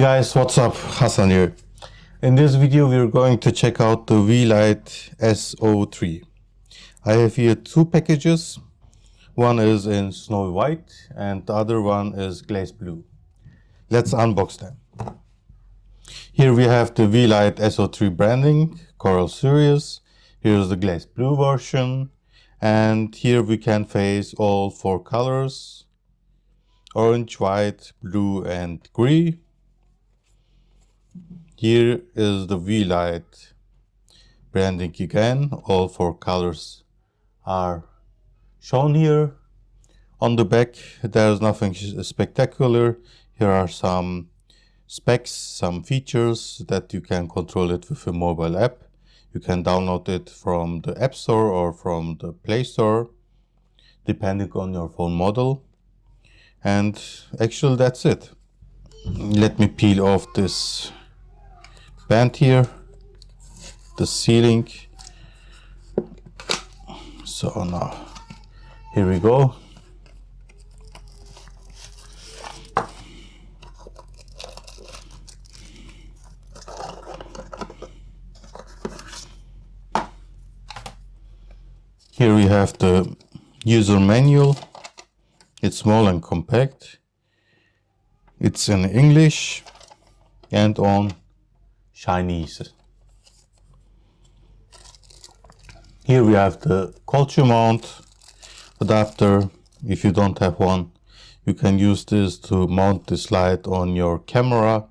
guys, what's up? Hassan here. In this video we are going to check out the Weeylite S03. I have here two packages. One is in snowy white and the other one is glazed blue. Let's unbox them. Here we have the Weeylite S03 branding, Coral series. Here's the glazed blue version, and here we can face all four colors: orange, white, blue and grey. Here is the Weeylite branding again. All four colors are shown here. On the back there's nothing spectacular. Here are some specs, some features that you can control it with a mobile app. You can download it from the App Store or from the Play Store, depending on your phone model. And actually that's it. Let me peel off this band here, the sealing. So now here we go. Here we have the user manual. It's small and compact. It's in English and on Chinese. Here we have the 𝘀𝘂𝗽𝗍 mount adapter. If you don't have one, you can use this to mount this light on your camera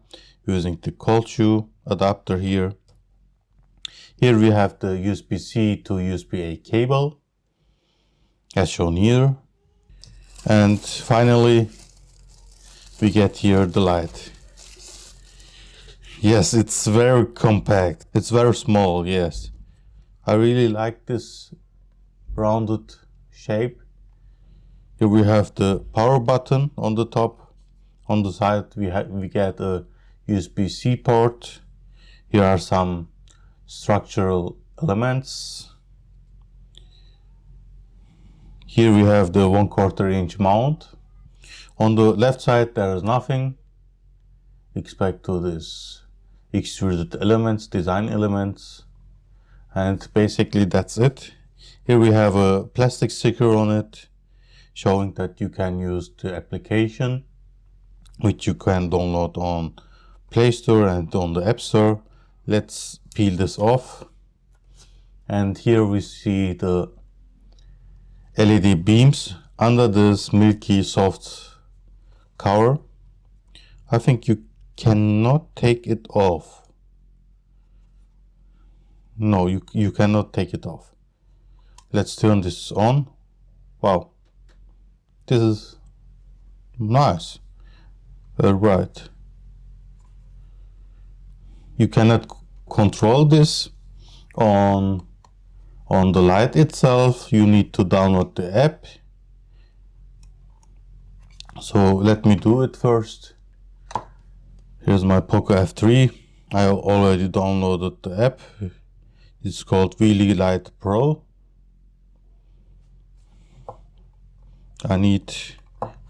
using the 𝘀𝘂𝗽𝗍 adapter here. Here we have the USB-C to USB-A cable, as shown here. And finally, we get here the light. Yes, it's very compact. It's very small, yes. I really like this rounded shape. Here we have the power button on the top. On the side we get a USB-C port. Here are some structural elements. Here we have the 1/4 inch mount. On the left side there is nothing except to this extruded elements, design elements, and basically that's it. Here we have a plastic sticker on it showing that you can use the application, which you can download on Play Store and on the App Store. Let's peel this off, and here we see the LED beams under this milky soft cover. I think you cannot take it off. No, you cannot take it off. Let's turn this on. Wow, this is nice. Right. You cannot control this on the light itself. You need to download the app. So let me do it first. Here's my Poco F3. I already downloaded the app. It's called Weeylite Pro. I need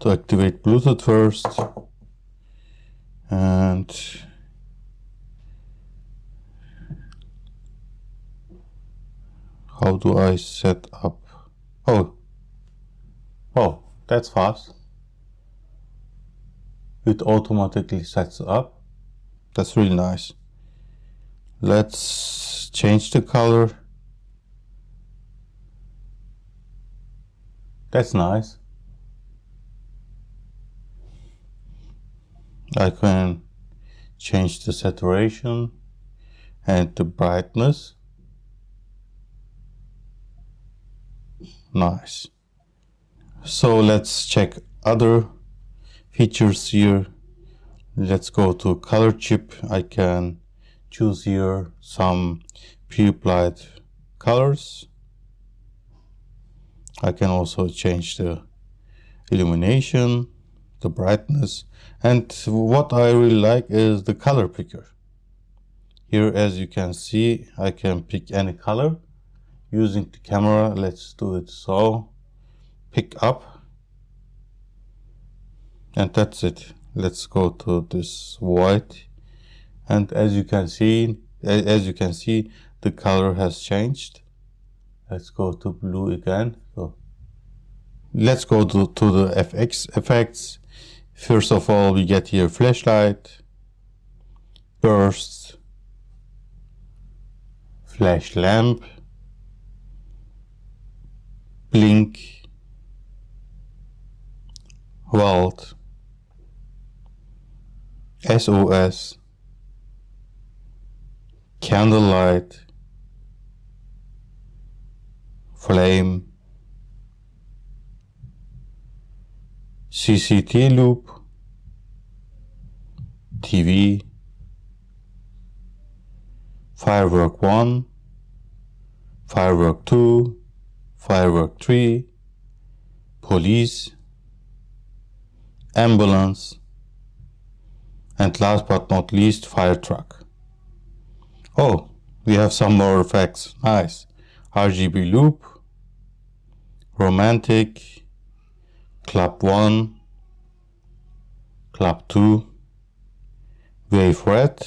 to activate Bluetooth first. And how do I set up? Oh, that's fast. It automatically sets up. That's really nice. Let's change the color. That's nice. I can change the saturation and the brightness. Nice. So let's check other features here. Let's go to color chip. I can choose here some pre-applied colors. I can also change the illumination, the brightness, and what I really like is the color picker. Here, as you can see, I can pick any color using the camera. Let's do it so. Pick up, and that's it. let's go to this white, and as you can see, the color has changed. Let's go to blue again. So let's go to the FX effects. First of all, we get here flashlight, burst, flash lamp, blink, vault, SOS, candlelight, flame, CCT loop, TV, firework 1, firework 2, firework 3, police, ambulance, and last but not least, fire truck. Oh, we have some more effects. Nice. RGB loop, romantic, club 1, club 2, wave red,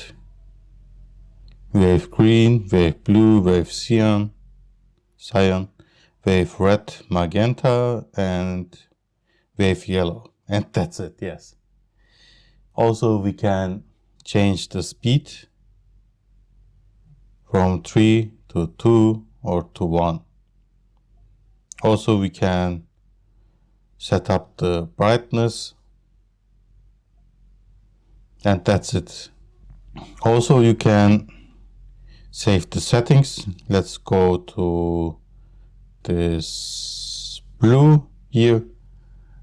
wave green, wave blue, wave cyan, wave red, magenta, and wave yellow. And that's it, yes. Also, we can change the speed from 3 to 2 or to 1. Also, we can set up the brightness, and that's it. Also, you can save the settings. Let's go to this blue here,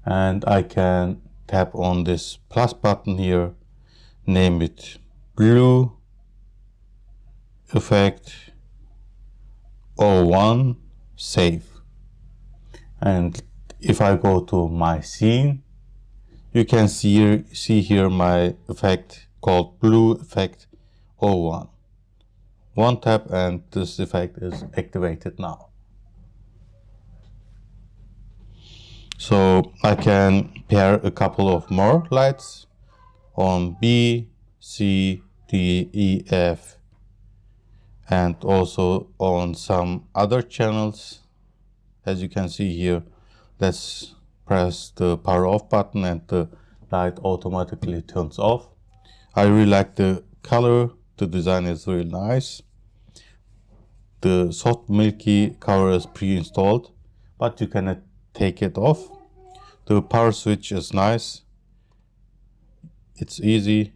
and I can tap on this plus button here, name it blue effect 01, save. And if I go to my scene, you can see here my effect called blue effect 01. One tap and this effect is activated now. So I can pair a couple of more lights on B, C, D, E, F, and also on some other channels. As you can see here, let's press the power off button and the light automatically turns off. I really like the color, the design is really nice. The soft milky cover is pre-installed, but you can take it off. The power switch is nice. It's easy.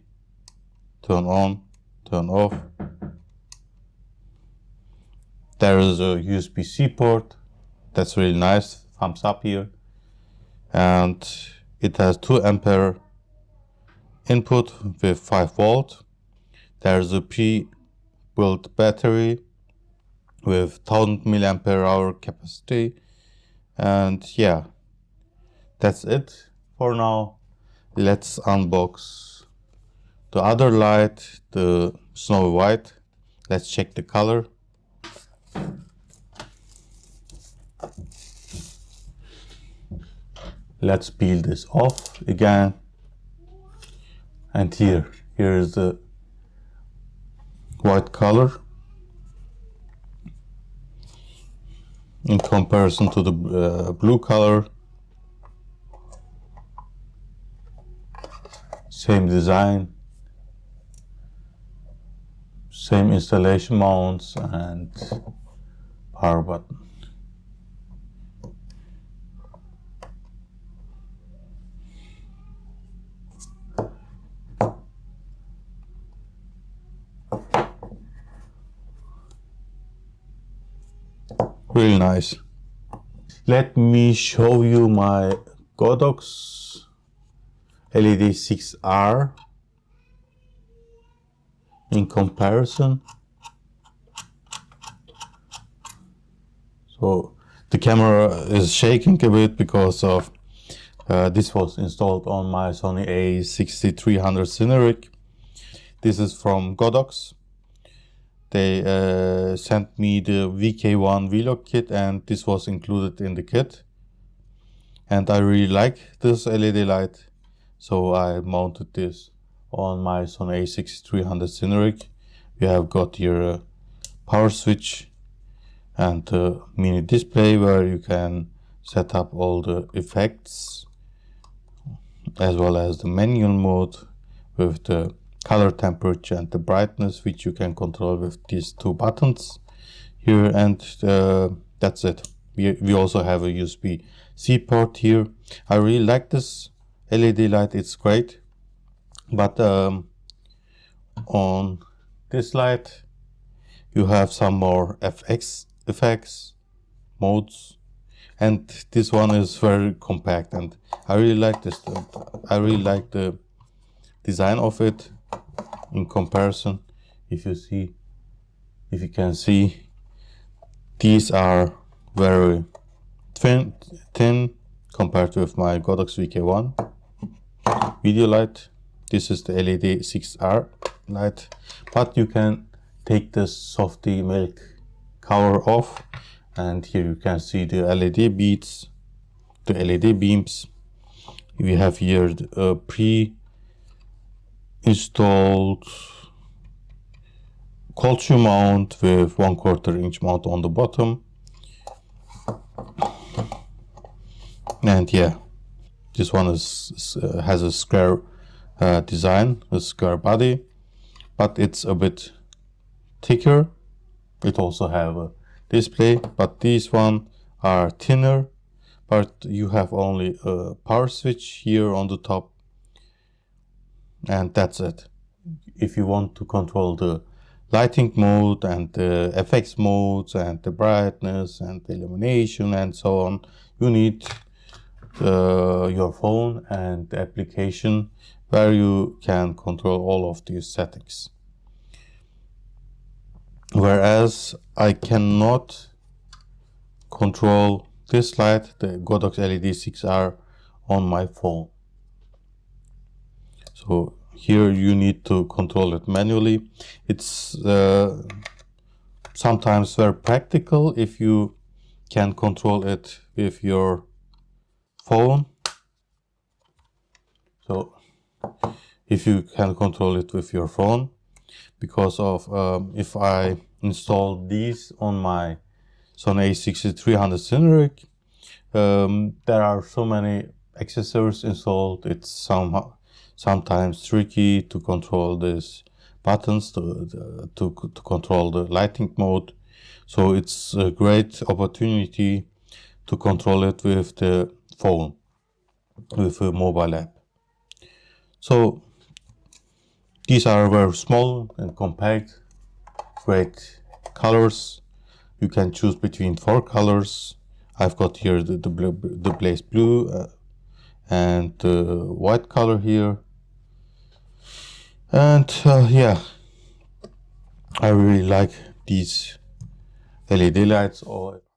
Turn on, turn off. There is a USB-C port. That's really nice. Thumbs up here. And it has 2 ampere input with 5 volt. There's a pre-built battery with 1000 milliampere hour capacity. And yeah, that's it for now. Let's unbox the other light, the snowy white. Let's check the color. Let's peel this off again. And here is the white color in comparison to the blue color. Same design, same installation mounts and power button. Really nice. Let me show you my Godox LED 6R in comparison. So the camera is shaking a bit because of this was installed on my Sony a6300 Cineric. This is from Godox. They sent me the VK1 Vlog kit and this was included in the kit. And I really like this LED light. So I mounted this on my Sony a6300 Cinerig. We have got here a power switch and a mini display where you can set up all the effects, as well as the manual mode with the color temperature and the brightness, which you can control with these two buttons here. And that's it. We also have a USB-C port here. I really like this LED light, it's great. But on this light you have some more effects modes, and this one is very compact, and I really like this. I really like the design of it in comparison. If you can see, these are very thin compared with my Godox VK1 video light. This is the LED 6R light, but you can take this softy milk cover off, and here you can see the LED beads, the LED beams. We have here a pre-installed cold shoe mount with 1/4 inch mount on the bottom. And yeah, this one has a square design, a square body, but it's a bit thicker. It also have a display, but these one are thinner, but you have only a power switch here on the top, and that's it. If you want to control the lighting mode and the effects modes and the brightness and the illumination and so on, you need your phone and the application where you can control all of these settings. Whereas I cannot control this light, the Godox LED 6R, on my phone. So here you need to control it manually. It's sometimes very practical if you can control it with your phone. So if you can control it with your phone, because of if I install these on my Sony a6300 Cinerig, there are so many accessories installed. It's sometimes tricky to control these buttons to control the lighting mode. So it's a great opportunity to control it with the phone, with a mobile app. So these are very small and compact, great colors. You can choose between 4 colors. I've got here the glazed blue and the white color here. And yeah, I really like these LED lights.